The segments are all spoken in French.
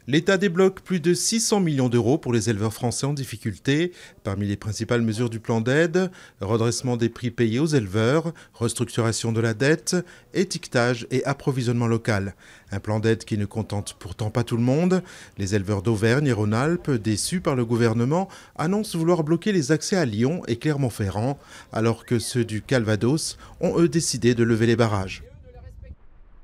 L'État débloque plus de 600 millions d'euros pour les éleveurs français en difficulté. Parmi les principales mesures du plan d'aide, redressement des prix payés aux éleveurs, restructuration de la dette, étiquetage et approvisionnement local. Un plan d'aide qui ne contente pourtant pas tout le monde. Les éleveurs d'Auvergne et Rhône-Alpes, déçus par le gouvernement, annoncent vouloir bloquer les accès à Lyon et Clermont-Ferrand, alors que ceux du Calvados ont eux décidé de lever les barrages.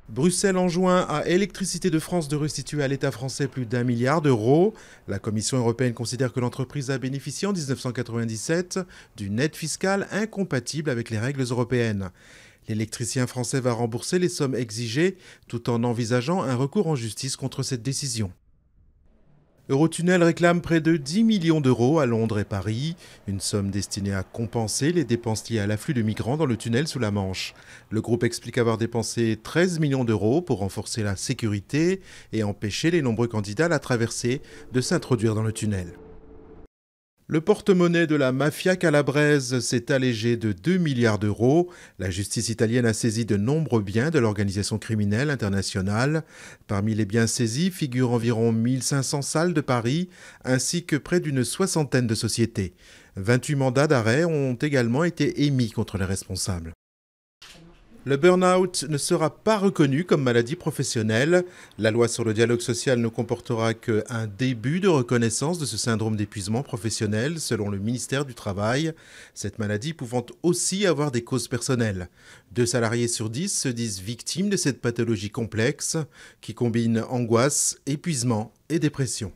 Bruxelles enjoint à Électricité de France de restituer à l'État français plus d'1 milliard d'euros. La Commission européenne considère que l'entreprise a bénéficié en 1997 d'une aide fiscale incompatible avec les règles européennes. L'électricien français va rembourser les sommes exigées tout en envisageant un recours en justice contre cette décision. Eurotunnel réclame près de 10 millions d'euros à Londres et Paris, une somme destinée à compenser les dépenses liées à l'afflux de migrants dans le tunnel sous la Manche. Le groupe explique avoir dépensé 13 millions d'euros pour renforcer la sécurité et empêcher les nombreux candidats à la traversée de s'introduire dans le tunnel. Le porte-monnaie de la mafia calabraise s'est allégé de 2 milliards d'euros. La justice italienne a saisi de nombreux biens de l'organisation criminelle internationale. Parmi les biens saisis figurent environ 1500 salles de Paris, ainsi que près d'une soixantaine de sociétés. 28 mandats d'arrêt ont également été émis contre les responsables. Le burn-out ne sera pas reconnu comme maladie professionnelle. La loi sur le dialogue social ne comportera qu'un début de reconnaissance de ce syndrome d'épuisement professionnel, selon le ministère du Travail. Cette maladie pouvant aussi avoir des causes personnelles. 2 salariés sur 10 se disent victimes de cette pathologie complexe qui combine angoisse, épuisement et dépression.